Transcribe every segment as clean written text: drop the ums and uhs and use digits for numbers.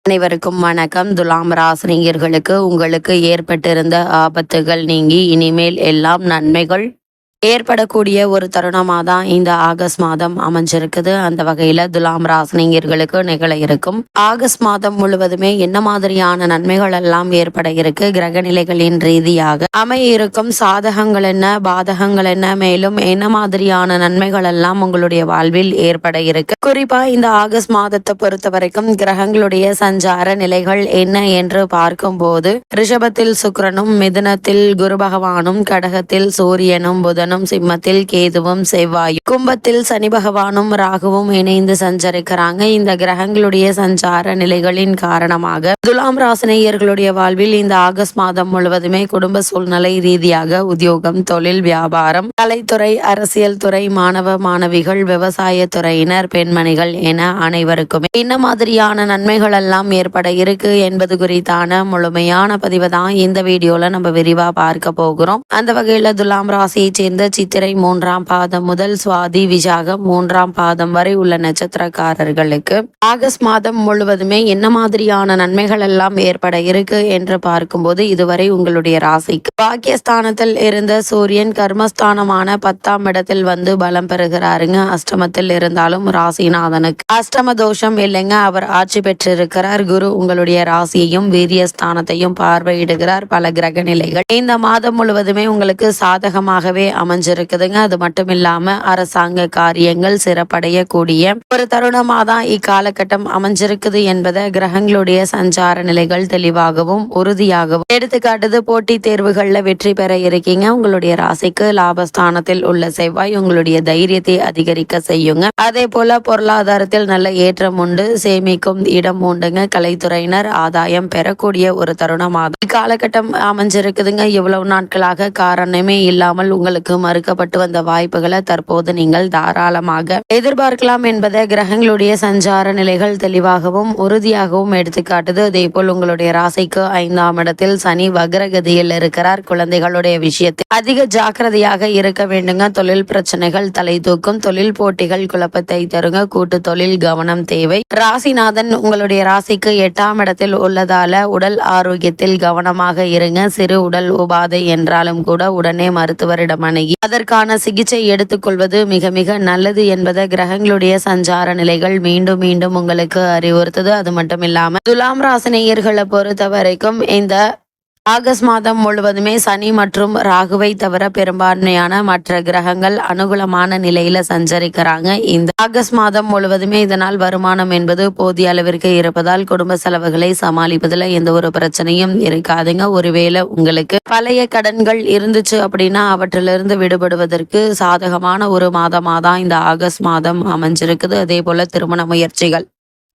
அனைவருக்கும் வணக்கம். துலாம் ராசினியர்களுக்கு உங்களுக்கு ஏற்பட்டிருந்த ஆபத்துகள் நீங்கி இனிமேல் எல்லாம் நன்மைகள் ஏற்படக்கூடிய ஒரு தருணமாக தான் இந்த ஆகஸ்ட் மாதம் அமைஞ்சிருக்குது. அந்த வகையில துலாம் ராசினியர்களுக்கு நிகழ இருக்கும் ஆகஸ்ட் மாதம் முழுவதுமே என்ன மாதிரியான நன்மைகள் எல்லாம் ஏற்பட இருக்கு, கிரக நிலைகளின் ரீதியாக அமைய இருக்கும் சாதகங்கள் என்ன, பாதகங்கள் என்ன, மேலும் என்ன மாதிரியான நன்மைகள் எல்லாம் உங்களுடைய வாழ்வில் ஏற்பட இருக்கு. குறிப்பா இந்த ஆகஸ்ட் மாதத்தை பொறுத்த வரைக்கும் கிரகங்களுடைய சஞ்சார நிலைகள் என்ன என்று பார்க்கும் போது ரிஷபத்தில் சுக்கிரனும், மிதுனத்தில் குரு பகவானும், கடகத்தில் சூரியனும், புதனும், சிம்மத்தில் கேதுவும், செவ்வாயும், கும்பத்தில் சனி பகவானும் ராகுவும் இணைந்து சஞ்சரிக்கிறாங்க. இந்த கிரகங்களுடைய சஞ்சார நிலைகளின் காரணமாக துலாம் ராசினியர்களுடைய வாழ்வில் இந்த ஆகஸ்ட் மாதம் முழுவதுமே குடும்ப சூழ்நிலை ரீதியாக உத்தியோகம், தொழில், வியாபாரம், கலைத்துறை, அரசியல் துறை, மாணவ மாணவிகள், விவசாய துறையினர், பெண்மணிகள் என அனைவருக்குமே என்ன மாதிரியான நன்மைகள் எல்லாம் ஏற்பட இருக்கு என்பது குறித்தான முழுமையான பதிவை தான் இந்த வீடியோல நம்ம விரிவா பார்க்க போகிறோம். அந்த வகையில துலாம் ராசியை சேர்ந்த சித்திரை 3ஆம் பாதம் முதல் சுவாதி, விசாகம் 3ஆம் பாதம் வரை உள்ள நட்சத்திரக்காரர்களுக்கு ஆகஸ்ட் மாதம் முழுவதுமே என்ன மாதிரியான நன்மைகள் எல்லாம் ஏற்பட இருக்கு என்று பார்க்கும்போது இதுவரை உங்களுடைய ராசிக்கு பாக்கியஸ்தானத்தில் இருந்த சூரியன் கர்மஸ்தானமான 10ஆம் இடத்தில் வந்து பலம் பெறுகிறாருங்க. அஷ்டமத்தில் இருந்தாலும் ராசிநாதனுக்கு அஷ்டம தோஷம் இல்லைங்க, அவர் ஆட்சி பெற்றிருக்கிறார். குரு உங்களுடைய ராசியையும் வீரியஸ்தானத்தையும் பார்வையிடுகிறார். பல கிரக நிலைகள் இந்த மாதம் முழுவதுமே உங்களுக்கு சாதகமாகவே அமைஞ்சிருக்குதுங்க. அது மட்டும் இல்லாம அரசாங்க காரியங்கள் சிறப்படையக்கூடிய ஒரு தருணமா தான் இக்காலகட்டம் அமைஞ்சிருக்குது என்பதை கிரகங்களுடைய சஞ்சார நிலைகள் தெளிவாகவும் உறுதியாகவும் எடுத்துக்காட்டுது. போட்டி தேர்வுகள்ல வெற்றி பெற இருக்கீங்க. உங்களுடைய ராசிக்கு லாபஸ்தானத்தில் உள்ள செவ்வாய் உங்களுடைய தைரியத்தை அதிகரிக்க செய்யுங்க. அதே போல பொருளாதாரத்தில் நல்ல ஏற்றம் உண்டு, சேமிக்கும் இடம் உண்டுங்க. கலைத்துறையினர் ஆதாயம் பெறக்கூடிய ஒரு தருணமாக இக்காலகட்டம் அமைஞ்சிருக்குதுங்க. இவ்வளவு நாட்களாக காரணமே இல்லாமல் உங்களுக்கு மறுக்கப்பட்டு வந்த வாய்ப்புகளை தற்போது நீங்கள் தாராளமாக எதிர்பார்க்கலாம் என்பதை கிரகங்களுடைய சஞ்சார நிலைகள் தெளிவாகவும் உறுதியாகவும் எடுத்துக்காட்டுது. அதே போல் உங்களுடைய ராசிக்கு 5ஆம் இடத்தில் சனி வக்ரகதியில் இருக்கிறார். குழந்தைகளுடைய விஷயத்தில் அதிக ஜாக்கிரதையாக இருக்க வேண்டுங்க. தொழில் பிரச்சனைகள் தலை தூக்கும், தொழில் போட்டிகள் குழப்பத்தை தருங்க. கூட்டு தொழில் கவனம் தேவை. ராசிநாதன் உங்களுடைய ராசிக்கு 8ஆம் இடத்தில் உள்ளதால உடல் ஆரோக்கியத்தில் கவனமாக இருங்க. சிறு உடல் உபாதை என்றாலும் கூட உடனே மருத்துவரிடம் அணுகி அதற்கான சிகிச்சை எடுத்துக்கொள்வது மிக மிக நல்லது என்பதை கிரகங்களுடைய சஞ்சார நிலைகள் மீண்டும் மீண்டும் உங்களுக்கு அறிவுறுத்துது. அது மட்டும் இல்லாம துலாம் ராசினியர்களை பொறுத்த வரைக்கும் இந்த ஆகஸ்ட் மாதம் முழுவதுமே சனி மற்றும் ராகுவை தவிர பெரும்பான்மையான மற்ற கிரகங்கள் அனுகூலமான நிலையில சஞ்சரிக்கிறாங்க. இந்த ஆகஸ்ட் மாதம் முழுவதுமே இதனால் வருமானம் என்பது போதிய அளவிற்கு இருப்பதால் குடும்ப செலவுகளை சமாளிப்பதில் எந்த ஒரு பிரச்சனையும் இருக்காதுங்க. ஒருவேளை உங்களுக்கு பழைய கடன்கள் இருந்துச்சு அப்படின்னா அவற்றிலிருந்து விடுபடுவதற்கு சாதகமான ஒரு மாதமாக தான் இந்த ஆகஸ்ட் மாதம் அமைஞ்சிருக்குது. அதே போல திருமண முயற்சிகள்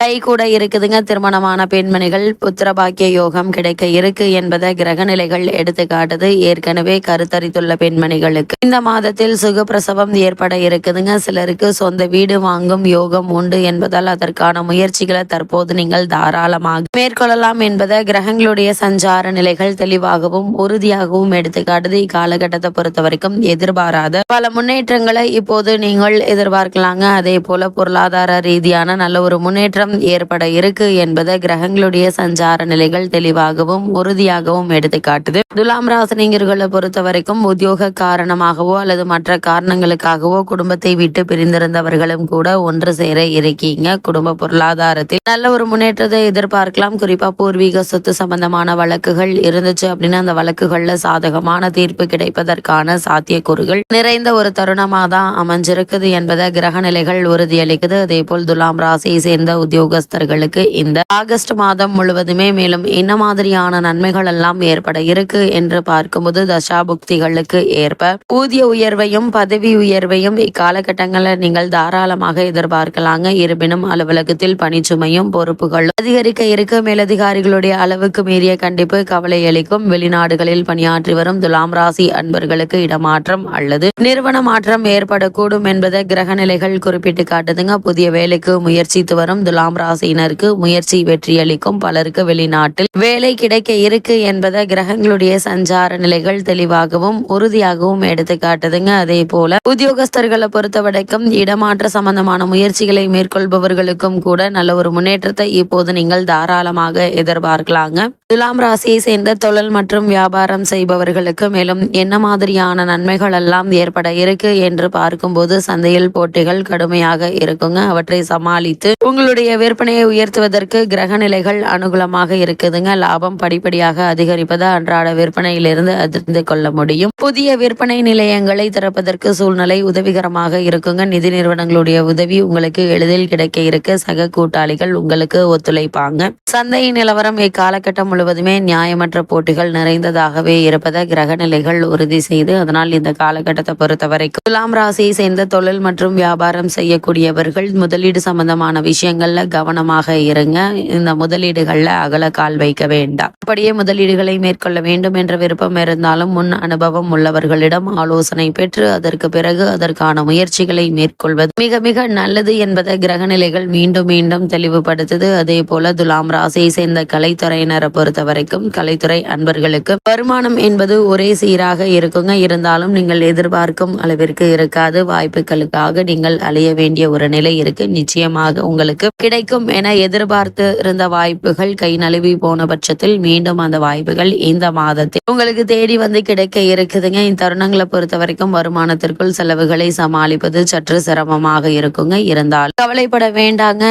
கை கூட இருக்குதுங்க. திருமணமான பெண்மணிகள் புத்திரபாக்கிய யோகம் கிடைக்க இருக்கு என்பதை கிரக நிலைகள் எடுத்துக்காட்டுது. ஏற்கனவே கருத்தரித்துள்ள பெண்மணிகளுக்கு இந்த மாதத்தில் சுகப்பிரசவம் ஏற்பட இருக்குதுங்க. சிலருக்கு சொந்த வீடு வாங்கும் யோகம் உண்டு என்பதால் அதற்கான முயற்சிகளை தற்போது நீங்கள் தாராளமாக மேற்கொள்ளலாம் என்பதை கிரகங்களுடைய சஞ்சார நிலைகள் தெளிவாகவும் உறுதியாகவும் எடுத்துக்காட்டுது. இக்காலகட்டத்தை பொறுத்த வரைக்கும் எதிர்பாராத பல முன்னேற்றங்களை இப்போது நீங்கள் எதிர்பார்க்கலாங்க. அதே போல பொருளாதார ரீதியான நல்ல ஒரு முன்னேற்றம் ஏற்பட இருக்கு என்பதை கிரகங்களுடைய சஞ்சார நிலைகள் தெளிவாகவும் உறுதியாகவும் எடுத்துக்காட்டுது. துலாம் ராசினியர்களை பொறுத்த வரைக்கும் உத்தியோக காரணமாகவோ அல்லது மற்ற காரணங்களுக்காகவோ குடும்பத்தை விட்டு பிரிந்திருந்தவர்களும் கூட ஒன்று சேர இருக்கீங்க. குடும்ப பொருளாதாரத்தில் நல்ல ஒரு முன்னேற்றத்தை எதிர்பார்க்கலாம். குறிப்பா பூர்வீக சொத்து சம்பந்தமான வழக்குகள் இருந்துச்சு அப்படின்னா அந்த வழக்குகள்ல சாதகமான தீர்ப்பு கிடைப்பதற்கான சாத்தியக்கூறுகள் நிறைந்த ஒரு தருணமாக தான் அமைஞ்சிருக்குது என்பதை கிரக நிலைகள் உறுதியளிக்குது. அதே போல் துலாம் ராசியை சேர்ந்த உத்தியோகஸ்தர்களுக்கு இந்த ஆகஸ்ட் மாதம் முழுவதுமே மேலும் என்ன மாதிரியான நன்மைகள் எல்லாம் ஏற்பட இருக்கு என்று பார்க்கும்போது தசாபுக்திகளுக்கு ஏற்ப ஊதிய உயர்வையும் பதவி உயர்வையும் இக்காலகட்டங்களில் நீங்கள் தாராளமாக எதிர்பார்க்கலாங்க. இருப்பினும் அலுவலகத்தில் பணிச்சுமையும் பொறுப்புகளும் அதிகரிக்க இருக்கு. மேலதிகாரிகளுடைய அளவுக்கு மீறிய கண்டிப்பு கவலை அளிக்கும். வெளிநாடுகளில் பணியாற்றி வரும் துலாம் ராசி அன்பர்களுக்கு இடமாற்றம் அல்லது நிறுவன மாற்றம் ஏற்படக்கூடும் என்பதை கிரக நிலைகள் குறிப்பிட்டு காட்டுதுங்க. புதிய வேலைக்கு முயற்சித்து வரும் துலாம் துலாம் ராசியினருக்கு முயற்சி வெற்றியளிக்கும். பலருக்கு வெளிநாட்டில் வேலை கிடைக்க இருக்கு என்பதை கிரகங்களுடைய சஞ்சார நிலைகள் தெளிவாகவும் உறுதியாகவும் எடுத்து காட்டுதுங்க. அதே போல உத்தியோகஸ்தர்களை பொறுத்தவரைக்கும் இடமாற்ற சம்பந்தமான முயற்சிகளை மேற்கொள்பவர்களுக்கும் கூட நல்ல ஒரு முன்னேற்றத்தை இப்போது நீங்கள் தாராளமாக எதிர்பார்க்கலாங்க. துலாம் ராசியை சேர்ந்த தொழில் மற்றும் வியாபாரம் செய்பவர்களுக்கு மேலும் என்ன மாதிரியான நன்மைகள் எல்லாம் ஏற்பட இருக்கு என்று பார்க்கும்போது சந்தையில் போட்டிகள் கடுமையாக இருக்குங்க. அவற்றை சமாளித்து உங்களுடைய விற்பனையை உயர்த்துவதற்கு கிரக நிலைகள் அனுகூலமாக இருக்குதுங்க. லாபம் படிப்படியாக அதிகரிப்பதை அன்றாட விற்பனையிலிருந்து அதிர்ந்து கொள்ள முடியும். புதிய விற்பனை நிலையங்களை திறப்பதற்கு சூழ்நிலை உதவிகரமாக இருக்குங்க. நிதி நிறுவனங்களுடைய உதவி உங்களுக்கு எளிதில் கிடைக்க இருக்கு. சக கூட்டாளிகள் உங்களுக்கு ஒத்துழைப்பாங்க. சந்தை நிலவரம் இக்காலகட்டம் முழுவதுமே நியாயமற்ற போட்டிகள் நிறைந்ததாகவே இருப்பதை கிரக நிலைகள் உறுதி செய்து, அதனால் இந்த காலகட்டத்தை பொறுத்தவரைக்கும் துலாம் ராசியை சேர்ந்த தொழில் மற்றும் வியாபாரம் செய்யக்கூடியவர்கள் முதலீடு சம்பந்தமான விஷயங்கள்ல கவனமாக இருங்க. இந்த முதலீடுகள்ல அகல கால் வைக்க வேண்டாம். அப்படியே முதலீடுகளை மேற்கொள்ள வேண்டும் என்ற விருப்பம் இருந்தாலும் முன் அனுபவம் உள்ளவர்களிடம் ஆலோசனை பெற்று அதற்கு பிறகு அதற்கான முயற்சிகளை மேற்கொள்வது மிக மிக நல்லது என்பதை கிரக நிலைகள் மீண்டும் மீண்டும் தெளிவுபடுத்துது. அதே போல துலாம் ராசியை சேர்ந்த கலைத்துறையினரை பொறுத்த வரைக்கும் கலைத்துறை அன்பர்களுக்கு வருமானம் என்பது ஒரே சீராக இருக்குங்க. இருந்தாலும் நீங்கள் எதிர்பார்க்கும் அளவிற்கு இருக்காது. வாய்ப்புகளுக்காக நீங்கள் அலைய வேண்டிய ஒரு நிலை இருக்கு. நிச்சயமாக உங்களுக்கு கிடைக்கும் என எதிர்பார்த்து இருந்த வாய்ப்புகள் கை நழுவி போன பட்சத்தில் மீண்டும் அந்த வாய்ப்புகள் இந்த மாதத்தில் உங்களுக்கு தேடி வந்து கிடைக்க இருக்குதுங்க. இந்த தருணங்களை பொறுத்த வரைக்கும் வருமானத்திற்குள் செலவுகளை சமாளிப்பது சற்று சிரமமாக இருக்குங்க. இருந்தாலும் கவலைப்பட வேண்டாங்க.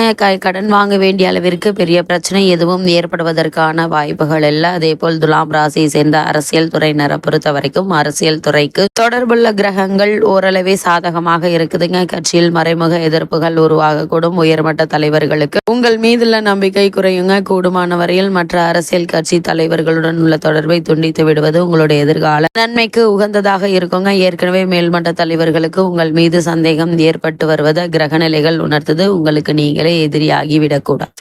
கடன் வாங்க வேண்டிய அளவிற்கு பெரிய பிரச்சனை எதுவும் ஏற்படுவதற்கான வாய்ப்புகள் இல்லை. அதே போல் துலாம் ராசியை சேர்ந்த அரசியல் துறையினரை பொறுத்த வரைக்கும் அரசியல் துறைக்கு தொடர்புள்ள கிரகங்கள் ஓரளவே சாதகமாக இருக்குதுங்க. கட்சியில் மறைமுக எதிர்ப்புகள் உருவாகக்கூடும். உயர்மட்ட தலைவர்களுக்கு உங்கள் மீதுள்ள நம்பிக்கை குறையுங்க. கூடுமான வரையில் மற்ற அரசியல் கட்சி தலைவர்களுடன் உள்ள தொடர்பை துண்டித்து விடுவது உங்களுடைய எதிர்கால நன்மைக்கு உகந்ததாக இருக்குங்க. ஏற்கனவே மேல்மட்ட தலைவர்களுக்கு உங்கள் மீது சந்தேகம் ஏற்பட்டு வருவதை கிரகநிலைகள் உணர்த்தது. உங்களுக்கு நீங்களே எதிரியாகி விடக்கூடாது.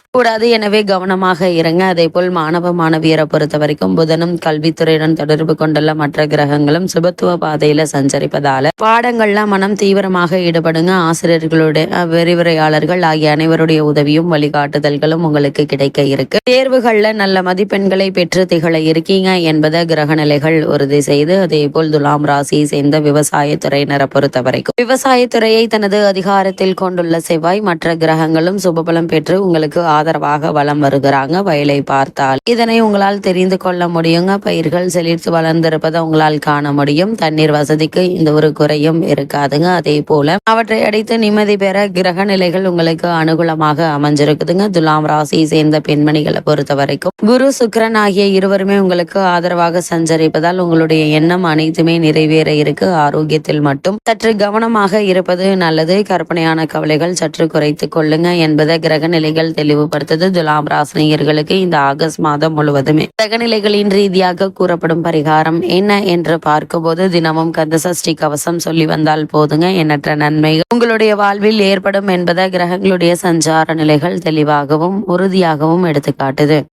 எனவே கவனமாக இருங்க. அதே போல் மாணவ மாணவியரை பொறுத்த வரைக்கும் புதனும் கல்வித்துறையுடன் தொடர்பு கொண்டுள்ள மற்ற கிரகங்களும் சுபத்துவ பாதையில சஞ்சரிப்பதால பாடங்கள்ல மனம் தீவிரமாக ஈடுபடுங்க. ஆசிரியர்களுடைய விரிவுரையாளர்கள் ஆகிய அனைவருடைய உதவியும் வழிகாட்டுதல்களும் உங்களுக்கு கிடைக்க இருக்கு. தேர்வுகள்ல நல்ல மதிப்பெண்களை பெற்று திகழ இருக்கீங்க என்பதை கிரக நிலைகள் உறுதி செய்து, அதே போல் துலாம் ராசியை சேர்ந்த விவசாயத்துறையினரை பொறுத்த வரைக்கும் விவசாயத்துறையை தனது அதிகாரத்தில் கொண்டுள்ள செவ்வாய் மற்ற கிரகங்களும் சுபபலம் பெற்று உங்களுக்கு ஆதரவாக வலம் வருகிறாங்க. வயலை பார்த்தால் இதனை உங்களால் தெரிந்து கொள்ள முடியுங்க. பயிர்கள் செழித்து வளர்ந்திருப்பதை உங்களால் காண முடியும். தண்ணீர் வசதிக்கு இந்த ஒரு குறையும் இருக்காதுங்க. அதே போல அவற்றை அடைத்து நிம்மதி பெற கிரக நிலைகள் உங்களுக்கு அனுகூலமாக அமைஞ்சிருக்குதுங்க. துலாம் ராசியை சேர்ந்த பெண்மணிகளை பொறுத்த வரைக்கும் குரு சுக்கிரன் ஆகிய இருவருமே உங்களுக்கு ஆதரவாக சஞ்சரிப்பதால் உங்களுடைய எண்ணம் அனைத்துமே நிறைவேற இருக்கு. ஆரோக்கியத்தில் மட்டும் சற்று கவனமாக இருப்பது நல்லது. கற்பனையான கவலைகள் சற்று குறைத்து கொள்ளுங்க என்பதை கிரக நிலைகள் தெளிவுபடுத்தது. துலாம் ராசினியர்களுக்கு இந்த ஆகஸ்ட் மாதம் முழுவதுமே கிரகநிலைகளின் ரீதியாக கூறப்படும் பரிகாரம் என்ன என்று பார்க்கும்போது தினமும் கந்த சஷ்டி கவசம் சொல்லி வந்தால் போதுங்க. எண்ணற்ற நன்மைகள் உங்களுடைய வாழ்வில் ஏற்படும் என்பதை கிரகங்களுடைய சஞ்சார நிலைகள் தெளிவாகவும் உறுதியாகவும் எடுத்துக்காட்டுது.